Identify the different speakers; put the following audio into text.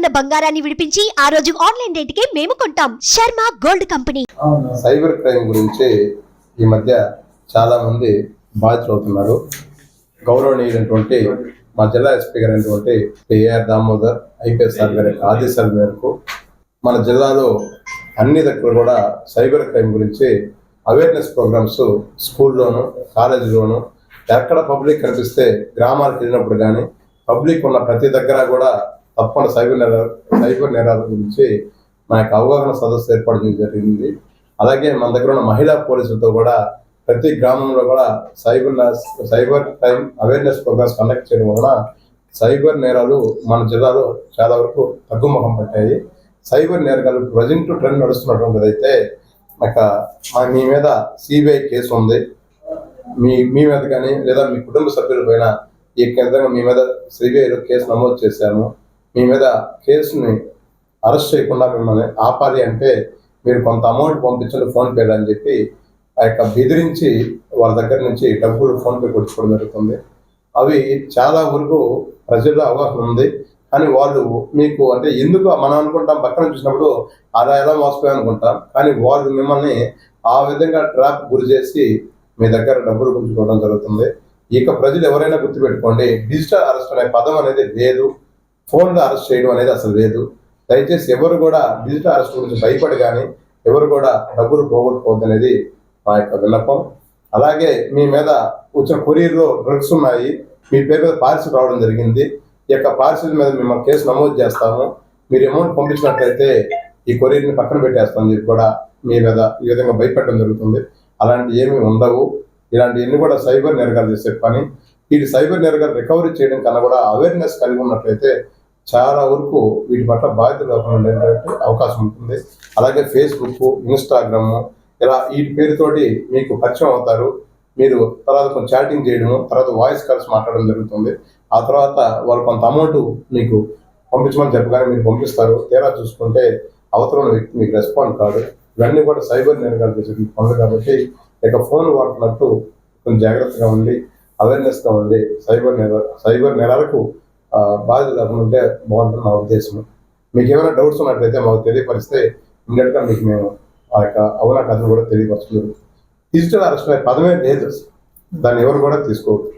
Speaker 1: ఉన్న బంగారాన్ని విడిపించి ఆ రోజు ఆన్లైన్ రేటుకే మేము కొంటాం. Sharma gold company.
Speaker 2: Cyber crime గురించి ఈ మధ్య చాలా మంది బాధితులు అవుతున్నారు. గౌరవనీయులైనటువంటి మా జిల్లా ఎస్పీ గారైనటువంటి ఏఆర్ దామోదర్ ఐపీఎస్ సార్ గారి ఆదేశాల మేరకు మన జిల్లాలో అన్ని దగ్గర కూడా సైబర్ క్రైమ్ గురించి అవేర్నెస్ ప్రోగ్రామ్స్ స్కూల్లోను కాలేజీలోను ఎక్కడ పబ్లిక్ కనిపిస్తే గ్రామాలకు వెళ్ళినప్పుడు కానీ పబ్లిక్ ఉన్న ప్రతి దగ్గర కూడా తప్పకుండా సైబర్ నేరాల గురించి మా యొక్క అవగాహన సదస్సు ఏర్పాటు చేయడం జరిగింది. అలాగే మన దగ్గర ఉన్న మహిళా పోలీసులతో కూడా ప్రతి గ్రామంలో కూడా cyber crime awareness programmes conduct చేయడం వలన సైబర్ నేరాలు మన జిల్లాలో చాలా వరకు తగ్గుముఖం పట్టాయి. సైబర్ నేరాలు ప్రజెంట్ ట్రెండ్ నడుస్తున్నటువంటిది అయితే మీ మీద సిబిఐ కేసు ఉంది, మీ మీద కానీ లేదా మీ కుటుంబ సభ్యుల పైన ఈ విధంగా మీ మీద సిబిఐలో కేసు నమోదు చేశాము, మీ మీద కేసుని అరెస్ట్ చేయకుండా మిమ్మల్ని ఆపాలి అంటే మీరు కొంత అమౌంట్ పంపించండి ఫోన్పే అని చెప్పి ఆ యొక్క బెదిరించి వాళ్ళ దగ్గర నుంచి డబ్బులు ఫోన్పే కొట్టుకోవడం జరుగుతుంది. అవి చాలా వరకు ప్రజల్లో అవగాహన ఉంది. కానీ వాళ్ళు మీకు అంటే ఎందుకు మనం అనుకుంటాం పక్కన చూసినప్పుడు అలా ఎలా మోసపోయి అనుకుంటాం, కానీ వాళ్ళు మిమ్మల్ని ఆ విధంగా ట్రాప్ గురి చేసి మీ దగ్గర డబ్బులు గుంజుకోవడం జరుగుతుంది. ఇక ప్రజలు ఎవరైనా గుర్తుపెట్టుకోండి, డిజిటల్ అరెస్ట్ అనే పదం అనేది లేదు, ఫోన్లో అరెస్ట్ చేయడం అనేది అసలు లేదు. దయచేసి ఎవరు కూడా డిజిటల్ అరెస్ట్ గురించి భయపడి కానీ ఎవరు కూడా డబ్బులు పోగొట్టుకోవద్దు అనేది మా యొక్క విన్నపం. అలాగే మీ మీద వచ్చిన కొరియర్లో డ్రగ్స్ ఉన్నాయి, మీ పేరు మీద పార్సిల్ రావడం జరిగింది, ఈ యొక్క పార్సిల్ మీద మేము కేసు నమోదు చేస్తాము, మీరు అమౌంట్ పంపించినట్లయితే ఈ కొరియర్ని పక్కన పెట్టేస్తామని చెప్పి కూడా మీ మీద ఈ విధంగా భయపెట్టడం జరుగుతుంది. అలాంటి ఏమీ ఉండవు. ఇలాంటివన్నీ కూడా సైబర్ నేరగాలు చేసే పని. వీటి సైబర్ నేరగాలు రికవరీ చేయడం కన్నా కూడా అవేర్నెస్ కలిగి ఉన్నట్లయితే చాలా వరకు వీటి పట్ల బాధ్యతలు ఉండేటువంటి అవకాశం ఉంటుంది. అలాగే ఫేస్బుక్, ఇన్స్టాగ్రామ్ ఇలా వీటి పేరుతోటి మీకు పరిచయం అవుతారు. మీరు తర్వాత కొంచెం చాటింగ్ చేయడము, తర్వాత వాయిస్ కాల్స్ మాట్లాడడం జరుగుతుంది. ఆ తర్వాత వాళ్ళు కొంత అమౌంట్ మీకు పంపించమని చెప్పగానే మీరు పంపిస్తారు. తీరా చూసుకుంటే అవతల వ్యక్తి మీకు రెస్పాండ్ కాదు. ఇవన్నీ కూడా సైబర్ నేరగాలు చేసే పనులు. కాబట్టి ఇక ఫోన్ వాడుతున్నట్టు కొంచెం జాగ్రత్తగా ఉండి అవేర్నెస్గా ఉండి సైబర్ నేరాలకు బాధ్యత లేకుండా ఉంటే బాగుంటుంది నా ఉద్దేశం. మీకు ఏమైనా డౌట్స్ ఉన్నట్లయితే మాకు తెలియపరిస్తే ఇమ్మీడియట్గా మీకు మేము ఆ యొక్క అవునా కథను కూడా తెలియపరచలేదు. డిజిటల్ అరెస్ట్ అనే పదమే లేదు, దాన్ని ఎవరు కూడా తీసుకోవద్దు.